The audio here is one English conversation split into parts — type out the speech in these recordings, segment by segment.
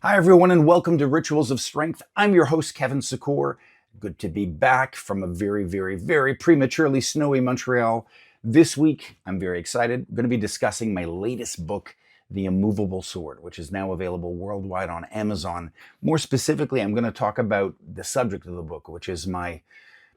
Hi, everyone, and welcome to Rituals of Strength. I'm your host, Kevin Secours. Good to be back from a very prematurely snowy Montreal. This week, I'm very excited. I'm going to be discussing my latest book, The Immovable Sword, which is now available worldwide on Amazon. More specifically, I'm going to talk about the subject of the book, which is my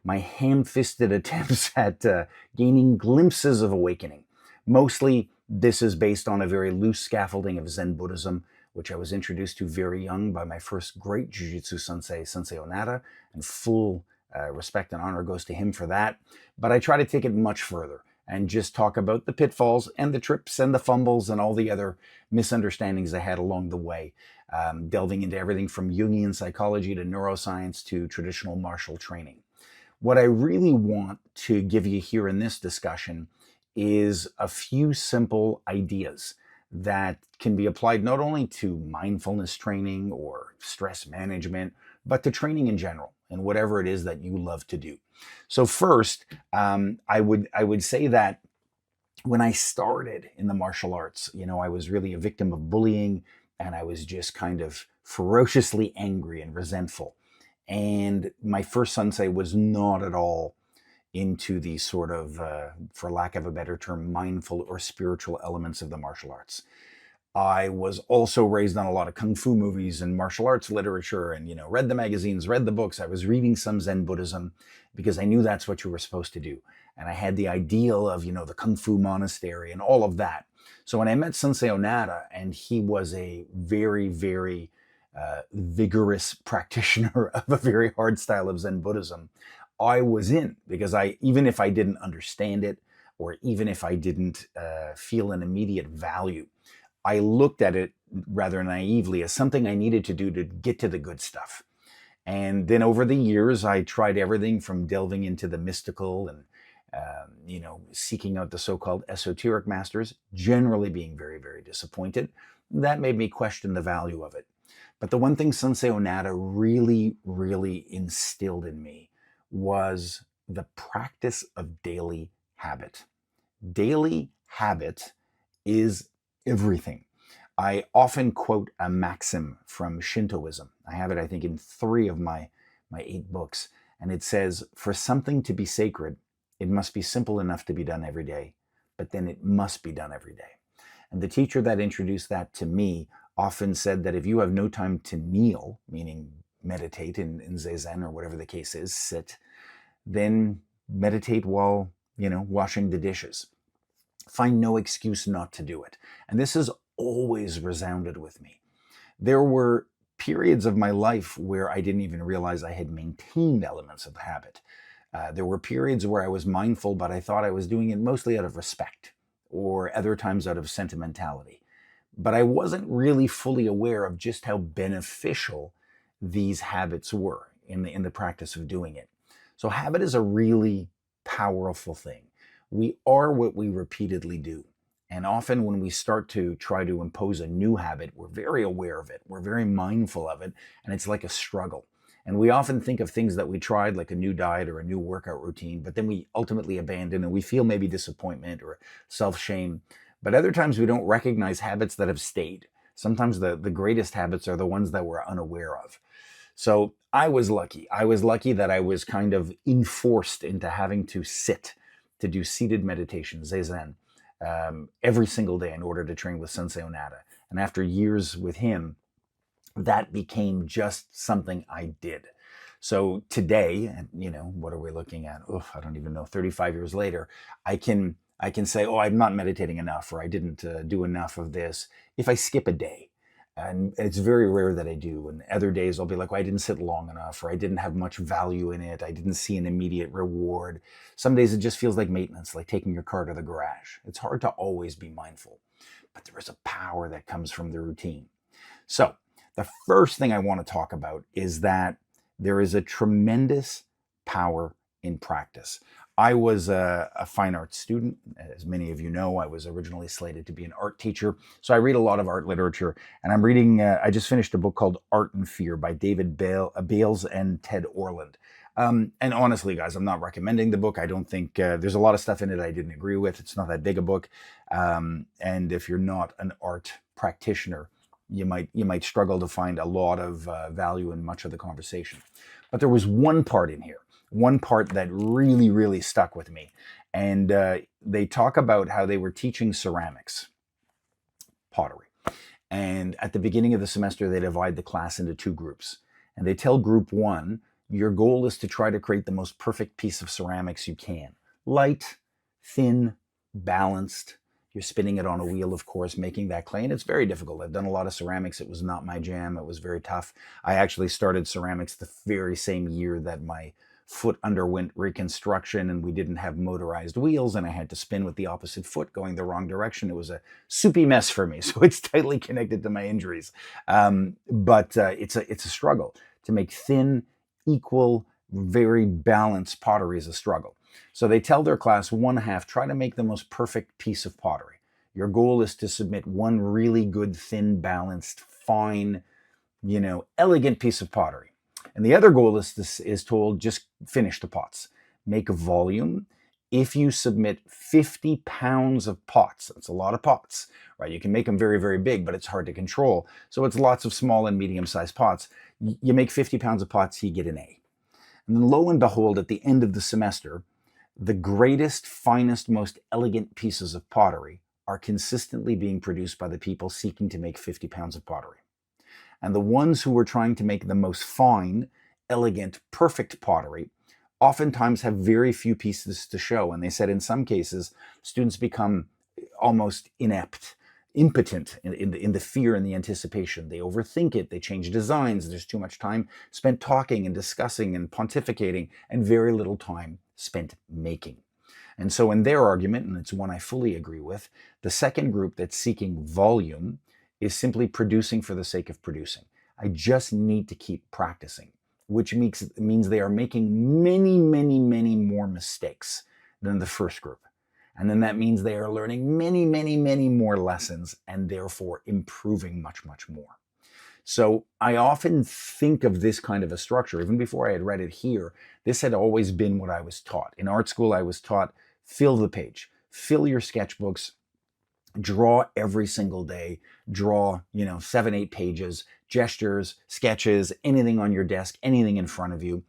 ham-fisted attempts at gaining glimpses of awakening. Mostly, this is based on a very loose scaffolding of Zen Buddhism, which I was introduced to very young by my first great jiu-jitsu sensei, Sensei Onata, and full respect and honor goes to him for that. But I try to take it much further and just talk about the pitfalls and the trips and the fumbles and all the other misunderstandings I had along the way, delving into everything from Jungian psychology to neuroscience to traditional martial training. What I really want to give you here in this discussion is a few simple ideas that can be applied not only to mindfulness training or stress management, but to training in general and whatever it is that you love to do. So first, I would say that when I started in the martial arts, I was really a victim of bullying, and I was just kind of ferociously angry and resentful. And my first sensei was not at all into the sort of, for lack of a better term, mindful or spiritual elements of the martial arts. I was also raised on a lot of kung fu movies and martial arts literature and, read the magazines, read the books. I was reading some Zen Buddhism because I knew that's what you were supposed to do. And I had the ideal of, the kung fu monastery and all of that. So when I met Sensei Onata, and he was a very vigorous practitioner of a very hard style of Zen Buddhism, I was in because even if I didn't understand it, or even if I didn't feel an immediate value, I looked at it rather naively as something I needed to do to get to the good stuff. And then over the years, I tried everything from delving into the mystical and, seeking out the so-called esoteric masters, generally being very disappointed. That made me question the value of it. But the one thing Sensei Onata really instilled in me was the practice of daily habit. Daily habit is everything. I often quote a maxim from Shintoism. I have it, I think, in 3 of my 8 books. And it says, for something to be sacred, it must be simple enough to be done every day, but then it must be done every day. And the teacher that introduced that to me often said that if you have no time to kneel, meaning meditate in Zazen or whatever the case is, sit, then meditate while, washing the dishes. Find no excuse not to do it. And this has always resounded with me. There were periods of my life where I didn't even realize I had maintained elements of the habit. There were periods where I was mindful, but I thought I was doing it mostly out of respect, or other times out of sentimentality. But I wasn't really fully aware of just how beneficial these habits were in the practice of doing it. So habit is a really powerful thing. We are what we repeatedly do. And often when we start to try to impose a new habit, we're very aware of it. We're very mindful of it. And it's like a struggle. And we often think of things that we tried, like a new diet or a new workout routine, but then we ultimately abandon and we feel maybe disappointment or self-shame. But other times we don't recognize habits that have stayed. Sometimes the greatest habits are the ones that we're unaware of. So I was lucky. I was lucky that I was kind of enforced into having to sit, to do seated meditation, Zazen, every single day in order to train with Sensei Onata. And after years with him, that became just something I did. So today, what are we looking at? I don't even know. 35 years later, I can say, oh, I'm not meditating enough, or I didn't do enough of this if I skip a day. And it's very rare that I do. And other days I'll be like, well, I didn't sit long enough, or I didn't have much value in it. I didn't see an immediate reward. Some days it just feels like maintenance, like taking your car to the garage. It's hard to always be mindful, but there is a power that comes from the routine. So the first thing I want to talk about is that there is a tremendous power in practice. I was a fine arts student. As many of you know, I was originally slated to be an art teacher. So I read a lot of art literature. And I'm reading, I just finished a book called Art and Fear by David Bales and Ted Orland. And honestly, guys, I'm not recommending the book. I don't think there's a lot of stuff in it I didn't agree with. It's not that big a book. And if you're not an art practitioner, you might struggle to find a lot of value in much of the conversation. But there was one part in here, one part that really, really stuck with me. And they talk about how they were teaching ceramics, pottery. And at the beginning of the semester, they divide the class into two groups. And they tell group one, your goal is to try to create the most perfect piece of ceramics you can. Light, thin, balanced. You're spinning it on a wheel, of course, making that clay. And it's very difficult. I've done a lot of ceramics. It was not my jam. It was very tough. I actually started ceramics the very same year that my foot underwent reconstruction and we didn't have motorized wheels and I had to spin with the opposite foot going the wrong direction. It was a soupy mess for me. So it's tightly connected to my injuries. But it's a struggle. To make thin, equal, very balanced pottery is a struggle. So they tell their class, one half, try to make the most perfect piece of pottery. Your goal is to submit one really good, thin, balanced, fine, elegant piece of pottery. And the other goal is told, just finish the pots. Make a volume. If you submit 50 pounds of pots, that's a lot of pots, right? You can make them very, very big, but it's hard to control. So it's lots of small and medium-sized pots. You make 50 pounds of pots, you get an A. And then lo and behold, at the end of the semester, the greatest, finest, most elegant pieces of pottery are consistently being produced by the people seeking to make 50 pounds of pottery. And the ones who were trying to make the most fine, elegant, perfect pottery oftentimes have very few pieces to show. And they said in some cases, students become almost impotent in the fear and the anticipation. They overthink it. They change designs. There's too much time spent talking and discussing and pontificating and very little time spent making. And so in their argument, and it's one I fully agree with, the second group that's seeking volume is simply producing for the sake of producing. I just need to keep practicing, which means they are making many, many, many more mistakes than the first group. And then that means they are learning many, many, many more lessons and therefore improving much, much more. So I often think of this kind of a structure. Even before I had read it here, this had always been what I was taught. In art school, I was taught, fill the page, fill your sketchbooks, draw every single day, draw, 7, 8 pages, gestures, sketches, anything on your desk, anything in front of you,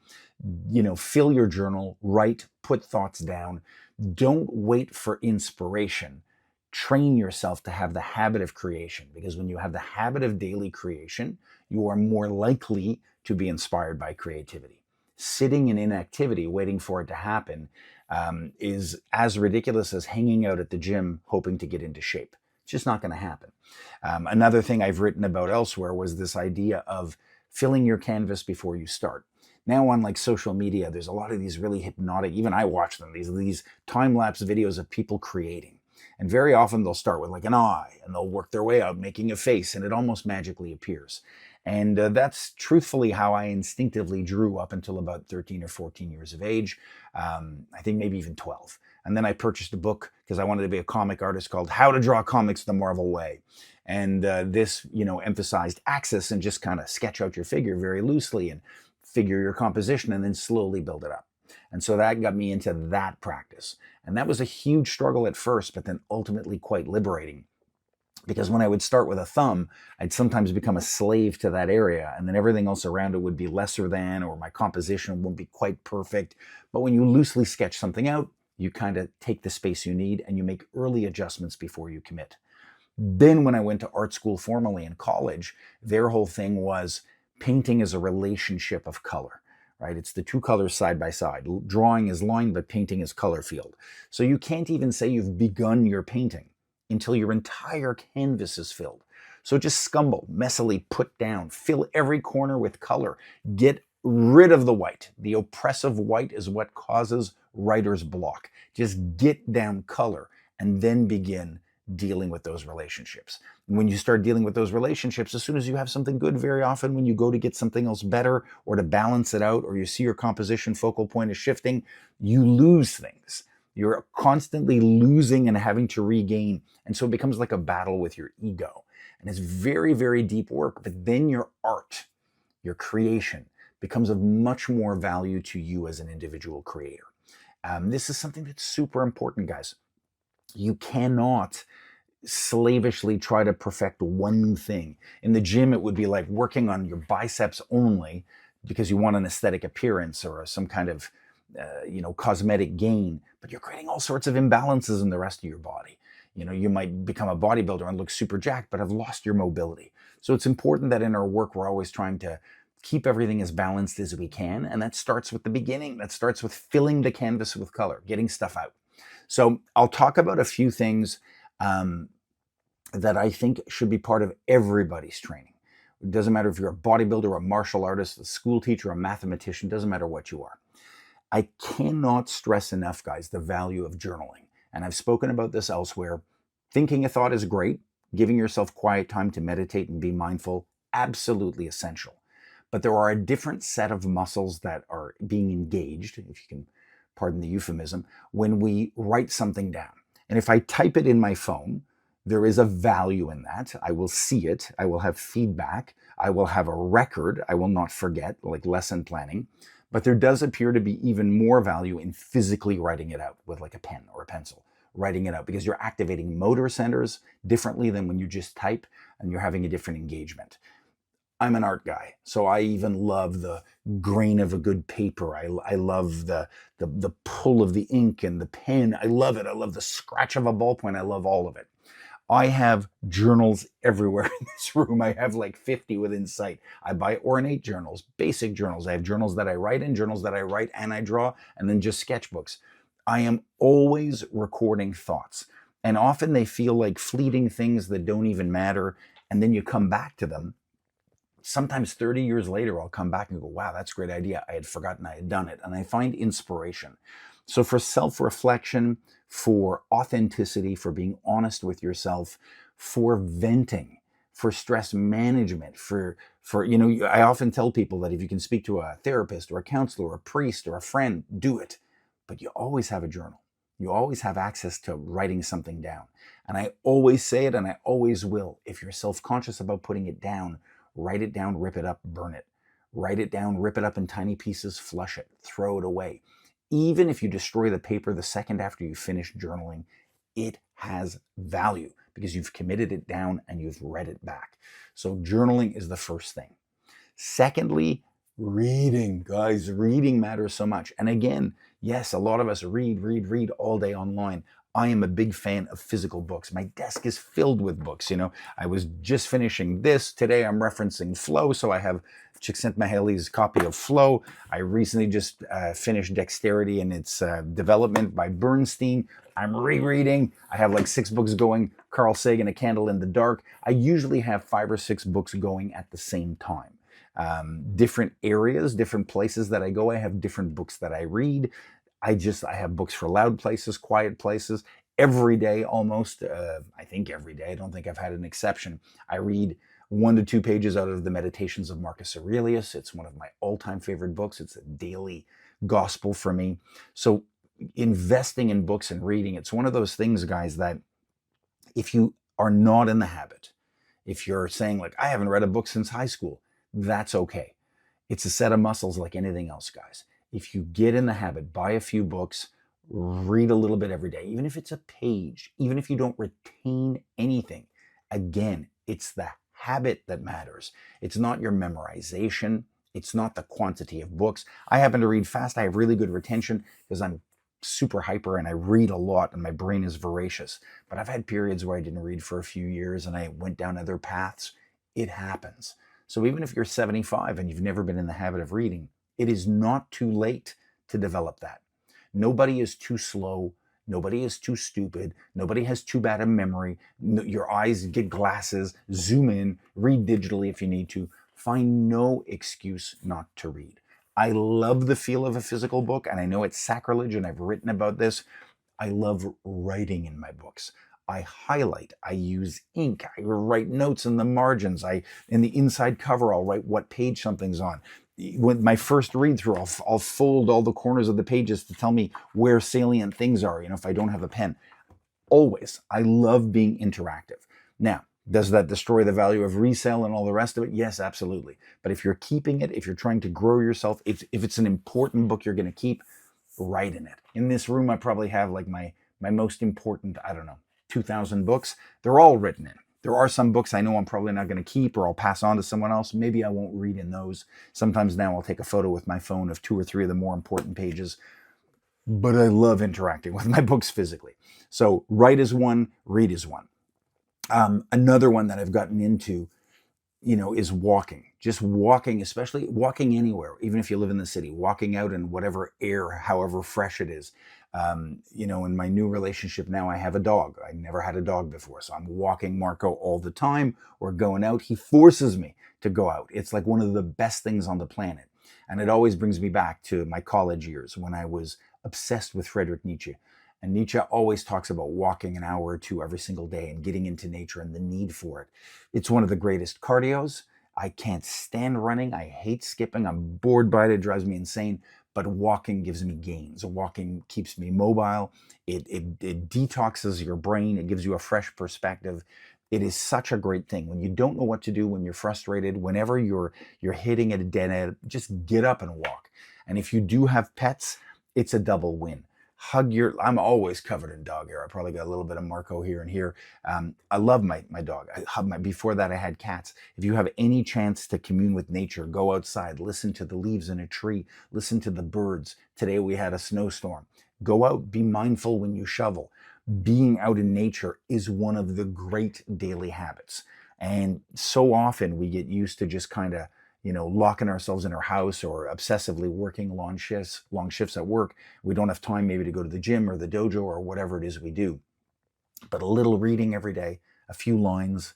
fill your journal, write, put thoughts down. Don't wait for inspiration. Train yourself to have the habit of creation, because when you have the habit of daily creation, you are more likely to be inspired by creativity. Sitting in inactivity, waiting for it to happen, is as ridiculous as hanging out at the gym hoping to get into shape. It's just not going to happen. Another thing I've written about elsewhere was this idea of filling your canvas before you start. Now on like social media, there's a lot of these really hypnotic, even I watch them, these time-lapse videos of people creating. And very often they'll start with like an eye and they'll work their way up making a face and it almost magically appears. And that's truthfully how I instinctively drew up until about 13 or 14 years of age. I think maybe even 12. And then I purchased a book because I wanted to be a comic artist called How to Draw Comics the Marvel Way. And this, emphasized axis and just kind of sketch out your figure very loosely and figure your composition and then slowly build it up. And so that got me into that practice. And that was a huge struggle at first, but then ultimately quite liberating. Because when I would start with a thumb, I'd sometimes become a slave to that area, and then everything else around it would be lesser than, or my composition wouldn't be quite perfect. But when you loosely sketch something out, you kind of take the space you need and you make early adjustments before you commit. Then when I went to art school formally in college, their whole thing was painting is a relationship of color. Right? It's the two colors side by side. Drawing is line, but painting is color field. So you can't even say you've begun your painting until your entire canvas is filled. So just scumble, messily put down, fill every corner with color. Get rid of the white. The oppressive white is what causes writer's block. Just get down color and then begin dealing with those relationships. And when you start dealing with those relationships, as soon as you have something good, very often when you go to get something else better or to balance it out, or you see your composition focal point is shifting, you lose things. You're constantly losing and having to regain. And so it becomes like a battle with your ego. And it's very, very deep work. But then your art, your creation, becomes of much more value to you as an individual creator. This is something that's super important, guys. You cannot slavishly try to perfect one thing. In the gym, it would be like working on your biceps only because you want an aesthetic appearance or some kind of cosmetic gain, but you're creating all sorts of imbalances in the rest of your body. You might become a bodybuilder and look super jacked, but have lost your mobility. So it's important that in our work, we're always trying to keep everything as balanced as we can. And that starts with the beginning. That starts with filling the canvas with color, getting stuff out. So I'll talk about a few things that I think should be part of everybody's training. It doesn't matter if you're a bodybuilder, a martial artist, a school teacher, a mathematician, doesn't matter what you are. I cannot stress enough, guys, the value of journaling. And I've spoken about this elsewhere. Thinking a thought is great. Giving yourself quiet time to meditate and be mindful, absolutely essential. But there are a different set of muscles that are being engaged, if you can pardon the euphemism, when we write something down. And if I type it in my phone, there is a value in that. I will see it. I will have feedback. I will have a record. I will not forget, like lesson planning. But there does appear to be even more value in physically writing it out with like a pen or a pencil, writing it out, because you're activating motor centers differently than when you just type and you're having a different engagement. I'm an art guy, so I even love the grain of a good paper. I love the pull of the ink and the pen. I love it. I love the scratch of a ballpoint. I love all of it. I have journals everywhere in this room. I have like 50 within sight. I buy ornate journals, basic journals. I have journals that I write in, journals that I write and I draw, and then just sketchbooks. I am always recording thoughts. And often they feel like fleeting things that don't even matter. And then you come back to them. Sometimes 30 years later, I'll come back and go, wow, that's a great idea. I had forgotten I had done it. And I find inspiration. So for self-reflection, for authenticity, for being honest with yourself, for venting, for stress management, I often tell people that if you can speak to a therapist or a counselor or a priest or a friend, do it. But you always have a journal. You always have access to writing something down. And I always say it and I always will. If you're self-conscious about putting it down, write it down, rip it up, burn it. Write it down, rip it up in tiny pieces, flush it, throw it away. Even if you destroy the paper the second after you finish journaling, it has value because you've committed it down and you've read it back. So journaling is the first thing. Secondly, reading. Guys, reading matters so much. And again, yes, a lot of us read all day online. I am a big fan of physical books. My desk is filled with books. I was just finishing this. Today I'm referencing Flow, so I have Csikszentmihalyi's copy of Flow. I recently just finished Dexterity and its Development by Bernstein. I'm rereading. I have like 6 books going. Carl Sagan, A Candle in the Dark. I usually have 5 or 6 books going at the same time. Different areas, different places that I go, I have different books that I read. I have books for loud places, quiet places. Every day, almost, I think every day, I don't think I've had an exception. I read 1 to 2 pages out of the Meditations of Marcus Aurelius. It's one of my all-time favorite books. It's a daily gospel for me. So investing in books and reading, it's one of those things, guys, that if you are not in the habit, if you're saying like, I haven't read a book since high school, that's okay. It's a set of muscles like anything else, guys. If you get in the habit, buy a few books, read a little bit every day, even if it's a page, even if you don't retain anything, again, it's the habit that matters. It's not your memorization. It's not the quantity of books. I happen to read fast. I have really good retention because I'm super hyper and I read a lot and my brain is voracious. But I've had periods where I didn't read for a few years and I went down other paths. It happens. So even if you're 75 and you've never been in the habit of reading, it is not too late to develop that. Nobody is too slow. Nobody is too stupid. Nobody has too bad a memory. Your eyes, get glasses, zoom in, read digitally if you need to. Find no excuse not to read. I love the feel of a physical book, and I know it's sacrilege, and I've written about this. I love writing in my books. I highlight, I use ink, I write notes in the margins. In the inside cover, I'll write what page something's on. When my first read through, I'll fold all the corners of the pages to tell me where salient things are, if I don't have a pen. Always. I love being interactive. Now, does that destroy the value of resale and all the rest of it? Yes, absolutely. But if you're keeping it, if you're trying to grow yourself, if it's an important book you're going to keep, write in it. In this room, I probably have like my most important, I don't know, 2,000 books. They're all written in. There are some books I know I'm probably not going to keep or I'll pass on to someone else. Maybe I won't read in those. Sometimes now I'll take a photo with my phone of 2 or 3 of the more important pages. But I love interacting with my books physically. So write is one, read is one. Another one that I've gotten into, is walking. Just walking, especially walking anywhere, even if you live in the city, walking out in whatever air, however fresh it is. In my new relationship now, I have a dog. I never had a dog before. So I'm walking Marco all the time or going out. He forces me to go out. It's like one of the best things on the planet. And it always brings me back to my college years when I was obsessed with Friedrich Nietzsche. And Nietzsche always talks about walking an hour or two every single day and getting into nature and the need for it. It's one of the greatest cardios. I can't stand running. I hate skipping. I'm bored by it. It drives me insane. But walking gives me gains. Walking keeps me mobile. It detoxes your brain. It gives you a fresh perspective. It is such a great thing. When you don't know what to do, when you're frustrated, whenever you're hitting at a dead end, just get up and walk. And if you do have pets, it's a double win. I'm always covered in dog hair. I probably got a little bit of Marco here and here. I love my dog. Before that I had cats. If you have any chance to commune with nature, go outside, listen to the leaves in a tree, listen to the birds. Today we had a snowstorm. Go out, be mindful when you shovel. Being out in nature is one of the great daily habits. And so often we get used to just kind of locking ourselves in our house or obsessively working long shifts at work. We don't have time maybe to go to the gym or the dojo or whatever it is we do. But a little reading every day, a few lines,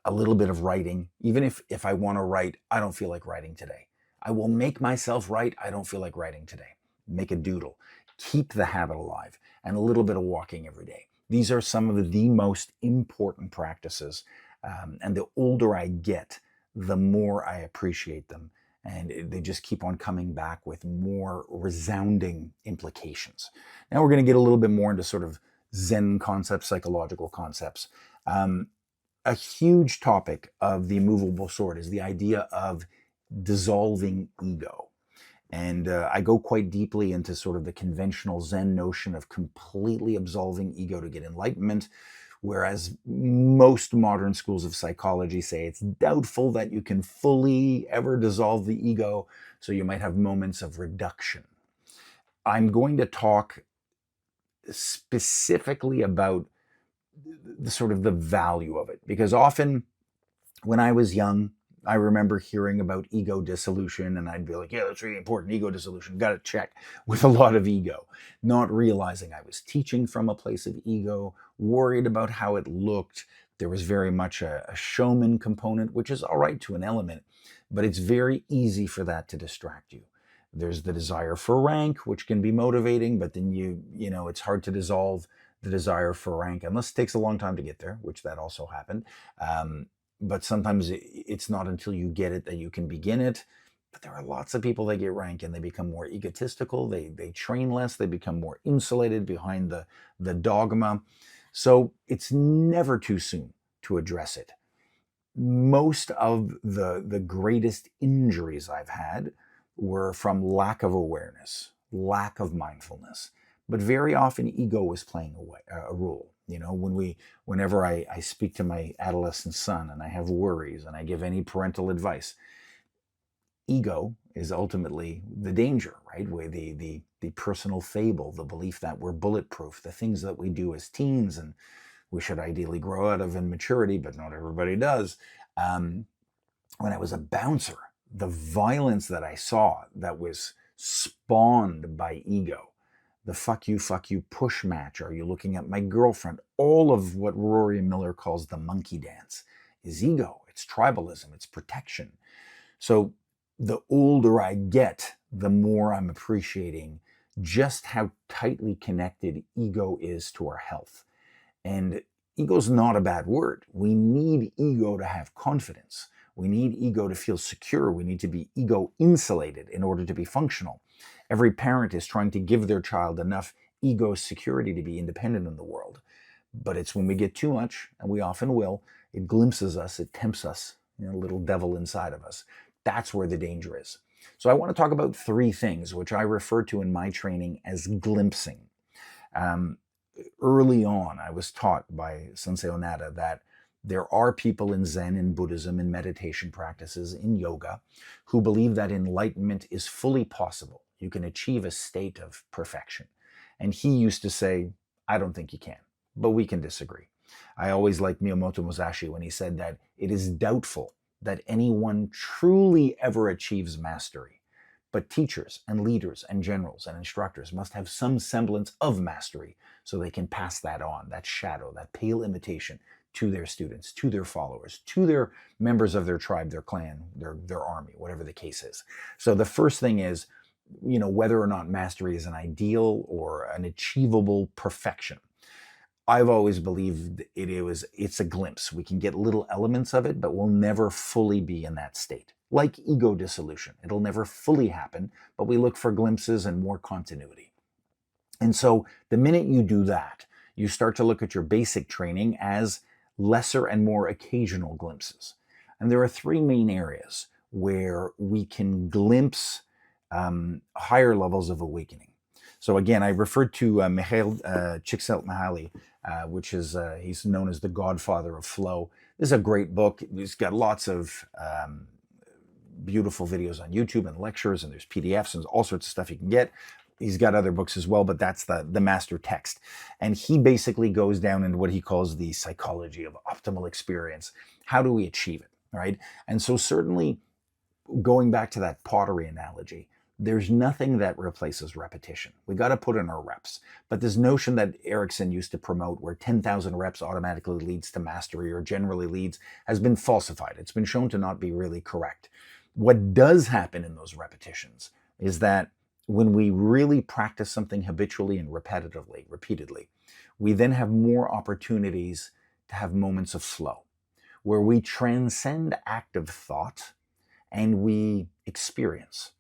a little bit of writing. Even if I want to write, I don't feel like writing today. I will make myself write. I don't feel like writing today. Make a doodle. Keep the habit alive, and a little bit of walking every day. These are some of the most important practices. And the older I get, the more I appreciate them. And they just keep on coming back with more resounding implications. Now we're going to get a little bit more into sort of Zen concepts, psychological concepts. A huge topic of the Immovable Sword is the idea of dissolving ego. And I go quite deeply into sort of the conventional Zen notion of completely absolving ego to get enlightenment. Whereas most modern schools of psychology say it's doubtful that you can fully ever dissolve the ego, so you might have moments of reduction. I'm going to talk specifically about the sort of the value of it, because often when I was young, I remember hearing about ego dissolution, and I'd be like, yeah, that's really important. Ego dissolution, got to check, with a lot of ego, not realizing I was teaching from a place of ego, worried about how it looked. There was very much a showman component, which is all right to an element, but it's very easy for that to distract you. There's the desire for rank, which can be motivating, but then it's hard to dissolve the desire for rank, unless it takes a long time to get there, which that also happened. But sometimes it's not until you get it that you can begin it. But there are lots of people that get rank and they become more egotistical. They train less. They become more insulated behind the dogma. So it's never too soon to address it. Most of the greatest injuries I've had were from lack of awareness, lack of mindfulness. But very often ego was playing a role. Whenever I speak to my adolescent son and I have worries and I give any parental advice, ego is ultimately the danger, right? The personal fable, the belief that we're bulletproof, the things that we do as teens and we should ideally grow out of in maturity, but not everybody does. When I was a bouncer, the violence that I saw that was spawned by ego, the fuck you push match, are you looking at my girlfriend? All of what Rory Miller calls the monkey dance is ego. It's tribalism. It's protection. So the older I get, the more I'm appreciating just how tightly connected ego is to our health. And ego's not a bad word. We need ego to have confidence. We need ego to feel secure. We need to be ego insulated in order to be functional. Every parent is trying to give their child enough ego security to be independent in the world. But it's when we get too much, and we often will, it glimpses us, it tempts us, a little devil inside of us. That's where the danger is. So I want to talk about 3 things, which I refer to in my training as glimpsing. early on, I was taught by Sensei Onada that there are people in Zen, in Buddhism, in meditation practices, in yoga, who believe that enlightenment is fully possible. You can achieve a state of perfection. And he used to say, I don't think you can, but we can disagree. I always liked Miyamoto Musashi when he said that it is doubtful that anyone truly ever achieves mastery. But teachers and leaders and generals and instructors must have some semblance of mastery so they can pass that on, that shadow, that pale imitation to their students, to their followers, to their members of their tribe, their clan, their army, whatever the case is. So the first thing is, whether or not mastery is an ideal or an achievable perfection. I've always believed it's a glimpse. We can get little elements of it, but we'll never fully be in that state. Like ego dissolution. It'll never fully happen, but we look for glimpses and more continuity. And so the minute you do that, you start to look at your basic training as lesser and more occasional glimpses. And there are three main areas where we can glimpse higher levels of awakening. So again, I referred to Mihail Csikszentmihalyi, which is, he's known as the godfather of flow. This is a great book. He's got lots of beautiful videos on YouTube and lectures, and there's PDFs and all sorts of stuff you can get. He's got other books as well, but that's the master text. And he basically goes down into what he calls the psychology of optimal experience. How do we achieve it, right? And so certainly going back to that pottery analogy, there's nothing that replaces repetition. We got to put in our reps. But this notion that Erickson used to promote where 10,000 reps automatically leads to mastery or generally leads has been falsified. It's been shown to not be really correct. What does happen in those repetitions is that when we really practice something habitually and repeatedly, we then have more opportunities to have moments of flow where we transcend active thought and we experience.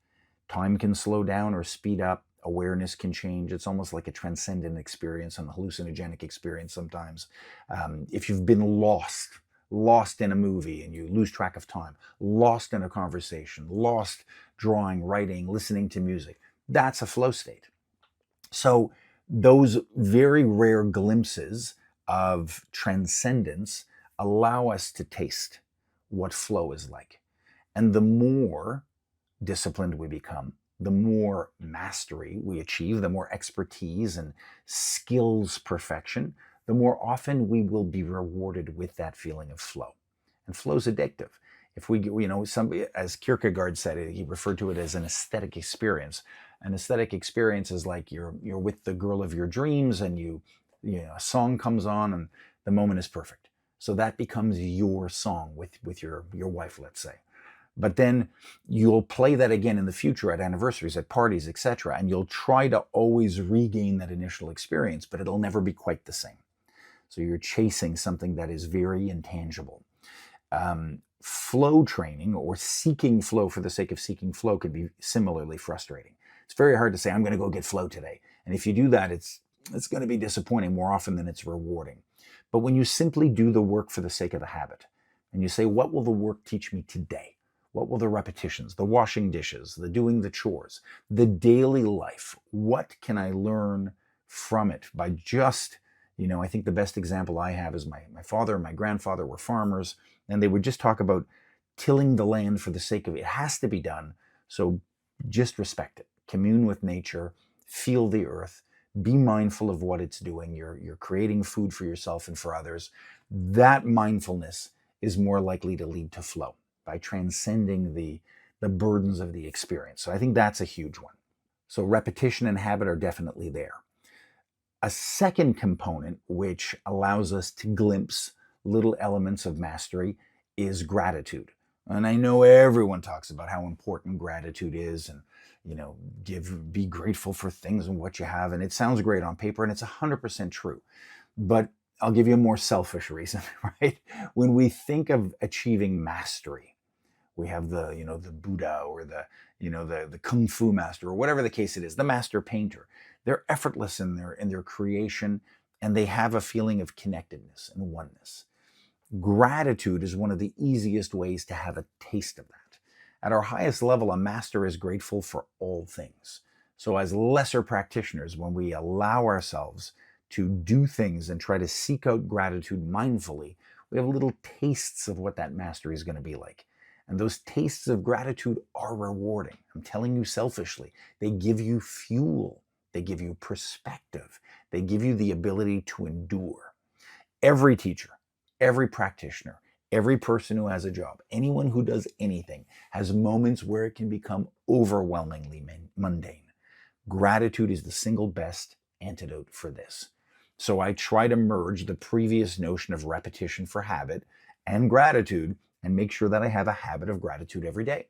Time can slow down or speed up. Awareness can change. It's almost like a transcendent experience and a hallucinogenic experience sometimes. If you've been lost in a movie and you lose track of time, lost in a conversation, lost drawing, writing, listening to music, that's a flow state. So those very rare glimpses of transcendence allow us to taste what flow is like. And the more disciplined we become, the more mastery we achieve, the more expertise and skills perfection, the more often we will be rewarded with that feeling of flow. And flow's addictive. If we, somebody, as Kierkegaard said it, he referred to it as an aesthetic experience. An aesthetic experience is like you're with the girl of your dreams and a song comes on and the moment is perfect. So that becomes your song with your wife, let's say. But then you'll play that again in the future at anniversaries, at parties, etc. And you'll try to always regain that initial experience, but it'll never be quite the same. So you're chasing something that is very intangible. Flow training or seeking flow for the sake of seeking flow could be similarly frustrating. It's very hard to say, I'm going to go get flow today. And if you do that, it's going to be disappointing more often than it's rewarding. But when you simply do the work for the sake of the habit, and you say, what will the work teach me today? What will the repetitions, the washing dishes, the doing the chores, the daily life, what can I learn from it by just, I think the best example I have is my father and my grandfather were farmers, and they would just talk about tilling the land for the sake of it. It has to be done, so just respect it. Commune with nature, feel the earth, be mindful of what it's doing. You're creating food for yourself and for others. That mindfulness is more likely to lead to flow by transcending the burdens of the experience. So I think that's a huge one. So repetition and habit are definitely there. A second component which allows us to glimpse little elements of mastery is gratitude. And I know everyone talks about how important gratitude is and, be grateful for things and what you have. And it sounds great on paper and it's 100% true. But I'll give you a more selfish reason, right? When we think of achieving mastery, we have the Buddha or the Kung Fu master or whatever the case it is, the master painter. They're effortless in their creation and they have a feeling of connectedness and oneness. Gratitude is one of the easiest ways to have a taste of that. At our highest level, a master is grateful for all things. So as lesser practitioners, when we allow ourselves to do things and try to seek out gratitude mindfully, we have little tastes of what that mastery is going to be like. And those tastes of gratitude are rewarding. I'm telling you selfishly, they give you fuel, they give you perspective, they give you the ability to endure. Every teacher, every practitioner, every person who has a job, anyone who does anything has moments where it can become overwhelmingly mundane. Gratitude is the single best antidote for this. So I try to merge the previous notion of repetition for habit and gratitude and make sure that I have a habit of gratitude every day.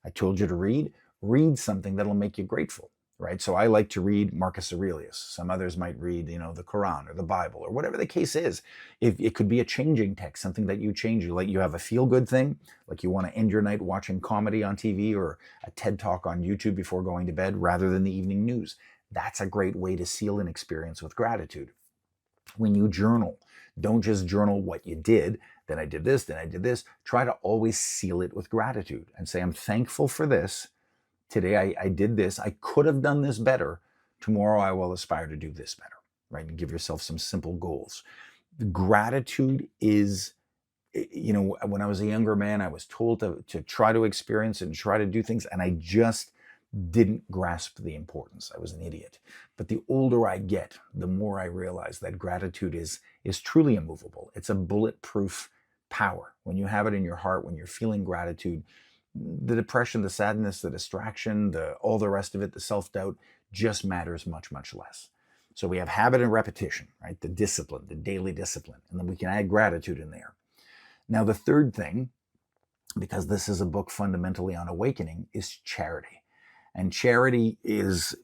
I told you to read something that'll make you grateful, right? So I like to read Marcus Aurelius. Some others might read, the Quran or the Bible or whatever the case is. If it could be a changing text, something that you change, like you have a feel-good thing, like you want to end your night watching comedy on TV or a TED Talk on YouTube before going to bed rather than the evening news. That's a great way to seal an experience with gratitude. When you journal, don't just journal what you did, then I did this, then I did this. Try to always seal it with gratitude and say, I'm thankful for this. Today I did this. I could have done this better. Tomorrow I will aspire to do this better, right? And give yourself some simple goals. Gratitude is, when I was a younger man, I was told to try to experience and try to do things, and I just didn't grasp the importance. I was an idiot. But the older I get, the more I realize that gratitude is truly immovable. It's a bulletproof power. When you have it in your heart, when you're feeling gratitude, the depression, the sadness, the distraction, all the rest of it, the self-doubt just matters much, much less. So we have habit and repetition, right? The discipline, the daily discipline. And then we can add gratitude in there. Now, the third thing, because this is a book fundamentally on awakening, is charity. And charity is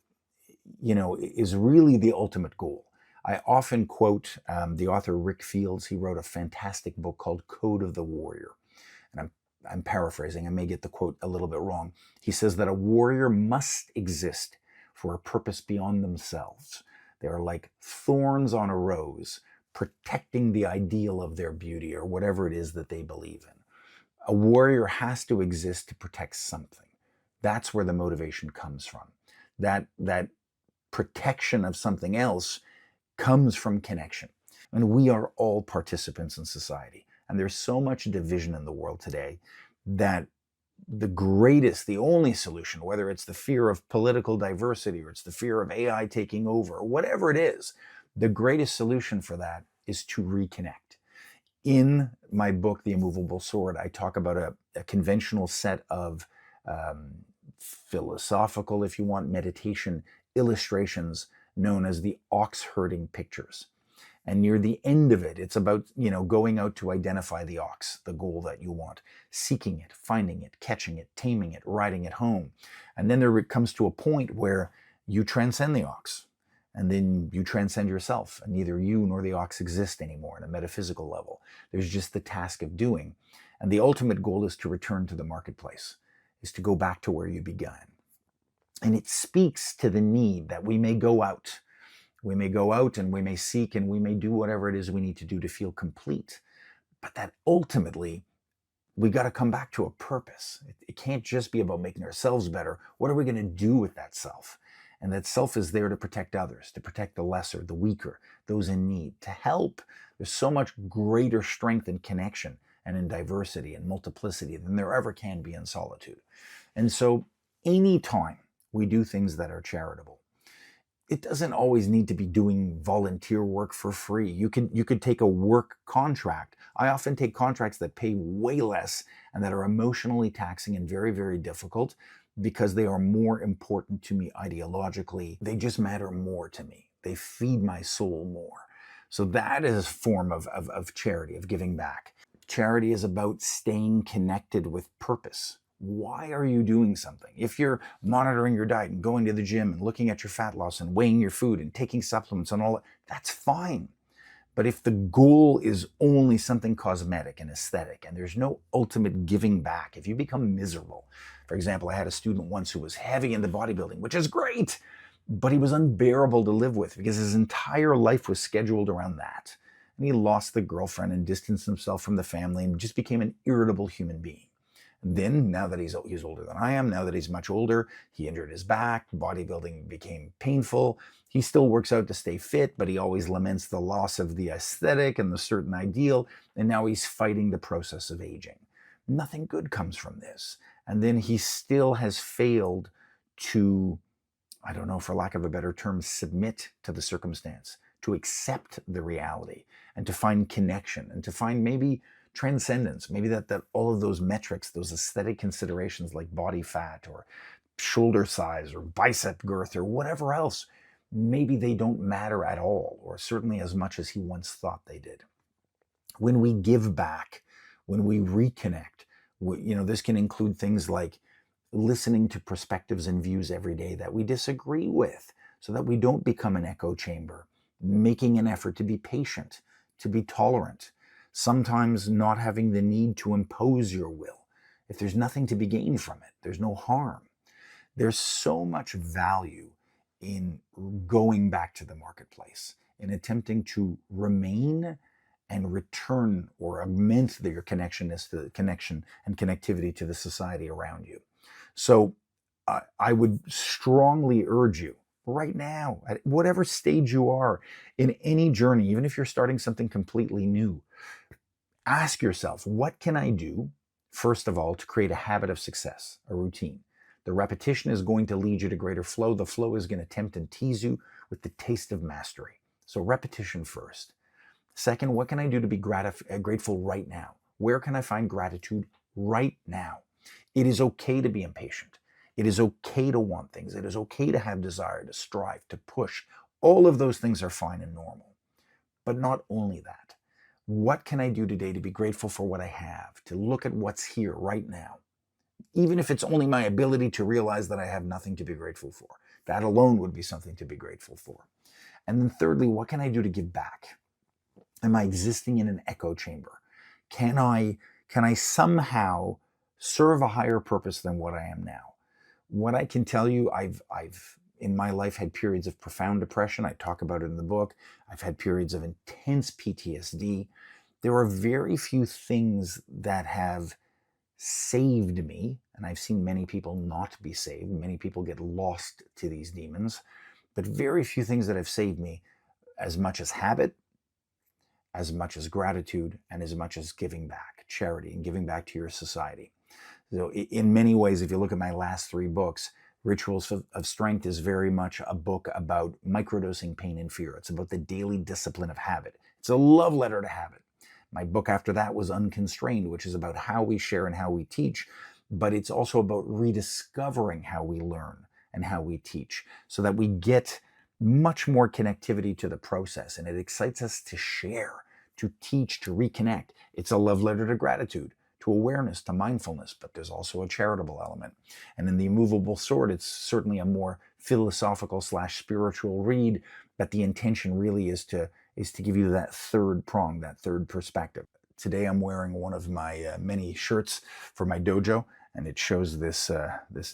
really the ultimate goal. I often quote the author Rick Fields. He wrote a fantastic book called Code of the Warrior. And I'm paraphrasing. I may get the quote a little bit wrong. He says that a warrior must exist for a purpose beyond themselves. They are like thorns on a rose, protecting the ideal of their beauty or whatever it is that they believe in. A warrior has to exist to protect something. That's where the motivation comes from. That protection of something else comes from connection. And we are all participants in society. And there's so much division in the world today that the only solution, whether it's the fear of political diversity or it's the fear of AI taking over, or whatever it is, the greatest solution for that is to reconnect. In my book, The Immovable Sword, I talk about a conventional set of philosophical, if you want, meditation illustrations known as the ox herding pictures. And near the end of it, it's about, going out to identify the ox, the goal that you want, seeking it, finding it, catching it, taming it, riding it home. And then there comes to a point where you transcend the ox, and then you transcend yourself, and neither you nor the ox exist anymore on a metaphysical level. There's just the task of doing. And the ultimate goal is to return to the marketplace, is to go back to where you began. And it speaks to the need that we may go out. We may go out and we may seek and we may do whatever it is we need to do to feel complete. But that ultimately, we got to come back to a purpose. It can't just be about making ourselves better. What are we going to do with that self? And that self is there to protect others, to protect the lesser, the weaker, those in need, to help. There's so much greater strength in connection and in diversity and multiplicity than there ever can be in solitude. And so anytime we do things that are charitable, it doesn't always need to be doing volunteer work for free. You could take a work contract. I often take contracts that pay way less and that are emotionally taxing and very, very difficult because they are more important to me ideologically. They just matter more to me. They feed my soul more. So that is a form of charity, of giving back. Charity is about staying connected with purpose. Why are you doing something? If you're monitoring your diet and going to the gym and looking at your fat loss and weighing your food and taking supplements and all that, that's fine. But if the goal is only something cosmetic and aesthetic and there's no ultimate giving back, if you become miserable. For example, I had a student once who was heavy into bodybuilding, which is great, but he was unbearable to live with because his entire life was scheduled around that. And he lost the girlfriend and distanced himself from the family and just became an irritable human being. Then, now that he's older than I am, now that he's much older, he injured his back, bodybuilding became painful. He still works out to stay fit, but he always laments the loss of the aesthetic and the certain ideal, and now he's fighting the process of aging. Nothing good comes from this. And then he still has failed to, I don't know, for lack of a better term, submit to the circumstance, to accept the reality, and to find connection, and to find maybe transcendence. Maybe that all of those metrics, those aesthetic considerations like body fat or shoulder size or bicep girth or whatever else, maybe they don't matter at all, or certainly as much as he once thought they did. When we give back, when we reconnect, this can include things like listening to perspectives and views every day that we disagree with, so that we don't become an echo chamber, making an effort to be patient, to be tolerant, sometimes not having the need to impose your will. If there's nothing to be gained from it, there's no harm. There's so much value in going back to the marketplace, in attempting to remain and return or augment your connection and connectivity to the society around you. So I would strongly urge you right now, at whatever stage you are in any journey, even if you're starting something completely new, ask yourself, what can I do, first of all, to create a habit of success, a routine? The repetition is going to lead you to greater flow. The flow is going to tempt and tease you with the taste of mastery. So repetition first. Second, what can I do to be grateful right now? Where can I find gratitude right now? It is okay to be impatient. It is okay to want things. It is okay to have desire, to strive, to push. All of those things are fine and normal. But not only that. What can I do today to be grateful for what I have, to look at what's here right now? Even if it's only my ability to realize that I have nothing to be grateful for. That alone would be something to be grateful for. And then thirdly, what can I do to give back? Am I existing in an echo chamber? Can I somehow serve a higher purpose than what I am now? What I can tell you, I've in my life had periods of profound depression. I talk about it in the book. I've had periods of intense PTSD. There are very few things that have saved me, and I've seen many people not be saved. Many people get lost to these demons, but very few things that have saved me as much as habit, as much as gratitude, and as much as giving back, charity, and giving back to your society. So in many ways, if you look at my last 3 books, Rituals of Strength is very much a book about microdosing pain and fear. It's about the daily discipline of habit. It's a love letter to habit. My book after that was Unconstrained, which is about how we share and how we teach, but it's also about rediscovering how we learn and how we teach, so that we get much more connectivity to the process, and it excites us to share, to teach, to reconnect. It's a love letter to gratitude, to awareness, to mindfulness, but there's also a charitable element. And in The Immovable Sword, it's certainly a more philosophical / spiritual read, but the intention really is to give you that third prong, that third perspective. Today I'm wearing one of my many shirts for my dojo, and it shows this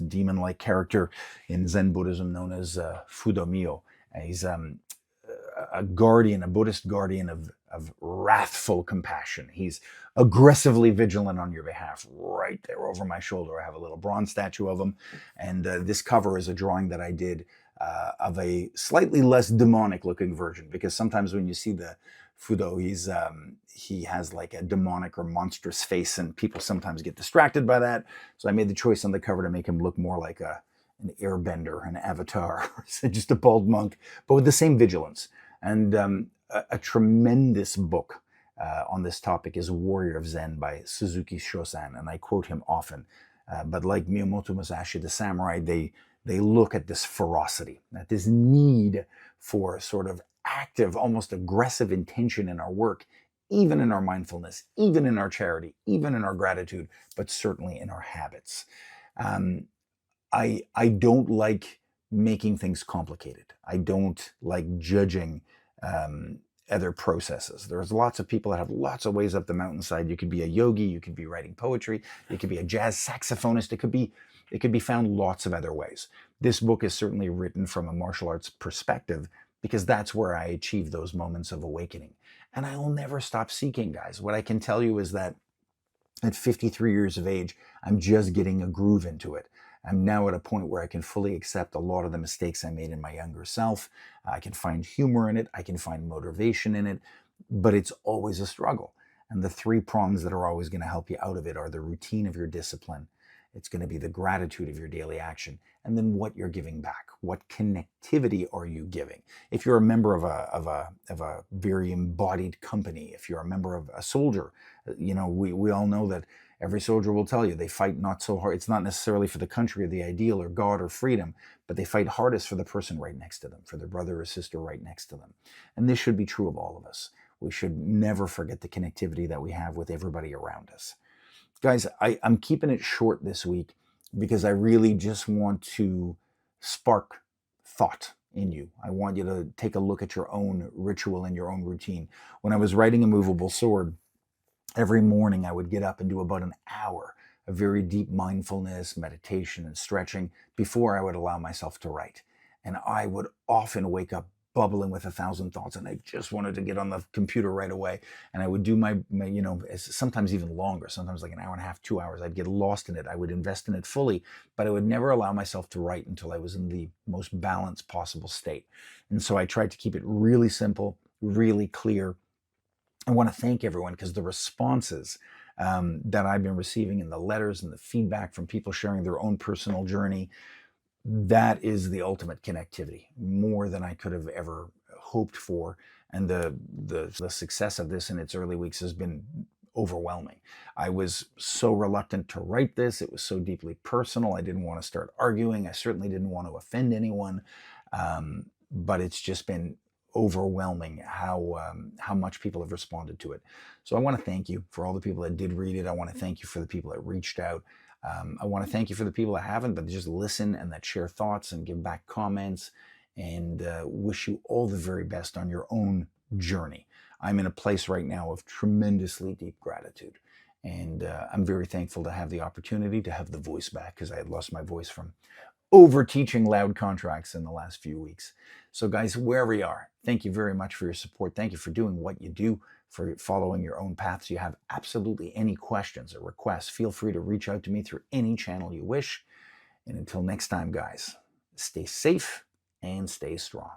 demon-like character in Zen Buddhism known as Fudomyo. He's a guardian, a Buddhist guardian of wrathful compassion. He's aggressively vigilant on your behalf. Right there over my shoulder, I have a little bronze statue of him. And this cover is a drawing that I did of a slightly less demonic looking version, because sometimes when you see the Fudo, he has like a demonic or monstrous face, and people sometimes get distracted by that. So I made the choice on the cover to make him look more like an airbender, an avatar, just a bald monk, but with the same vigilance. And a tremendous book on this topic is Warrior of Zen by Suzuki Shosan, and I quote him often. But like Miyamoto Musashi, the samurai, they look at this ferocity, at this need for sort of active, almost aggressive intention in our work, even in our mindfulness, even in our charity, even in our gratitude, but certainly in our habits. I don't like making things complicated. I don't like judging other processes. There's lots of people that have lots of ways up the mountainside. You could be a yogi, you could be writing poetry, you could be a jazz saxophonist. It could be found lots of other ways. This book is certainly written from a martial arts perspective, because that's where I achieve those moments of awakening. And I will never stop seeking, guys. What I can tell you is that At 53 years of age, I'm just getting a groove into it. I'm now at a point where I can fully accept a lot of the mistakes I made in my younger self. I can find humor in it. I can find motivation in it, but it's always a struggle. And the three prongs that are always going to help you out of it are the routine of your discipline. It's going to be the gratitude of your daily action, and then what you're giving back. What connectivity are you giving? If you're a member of a very embodied company, if you're a member of a soldier, we all know that every soldier will tell you they fight not so hard. It's not necessarily for the country or the ideal or God or freedom, but they fight hardest for the person right next to them, for their brother or sister right next to them. And this should be true of all of us. We should never forget the connectivity that we have with everybody around us. Guys, I'm keeping it short this week because I really just want to spark thought in you. I want you to take a look at your own ritual and your own routine. When I was writing Immovable Sword, every morning I would get up and do about an hour of very deep mindfulness, meditation, and stretching before I would allow myself to write. And I would often wake up bubbling with 1,000 thoughts, and I just wanted to get on the computer right away. And I would do my sometimes even longer, sometimes like an hour and a half, 2 hours. I'd get lost in it. I would invest in it fully, but I would never allow myself to write until I was in the most balanced possible state. And so I tried to keep it really simple, really clear. I want to thank everyone because the responses that I've been receiving and the letters and the feedback from people sharing their own personal journey, that is the ultimate connectivity, more than I could have ever hoped for. And the success of this in its early weeks has been overwhelming. I was so reluctant to write this. It was so deeply personal. I didn't want to start arguing. I certainly didn't want to offend anyone. But it's just been overwhelming how much people have responded to it. So I want to thank you for all the people that did read it. I want to thank you for the people that reached out. I want to thank you for the people that haven't, but just listen and that share thoughts and give back comments, and wish you all the very best on your own journey. I'm in a place right now of tremendously deep gratitude. And I'm very thankful to have the opportunity to have the voice back, because I had lost my voice from over teaching loud contracts in the last few weeks. So guys, wherever you are, thank you very much for your support. Thank you for doing what you do, for following your own paths. You have absolutely any questions or requests, feel free to reach out to me through any channel you wish. And until next time, guys, stay safe and stay strong.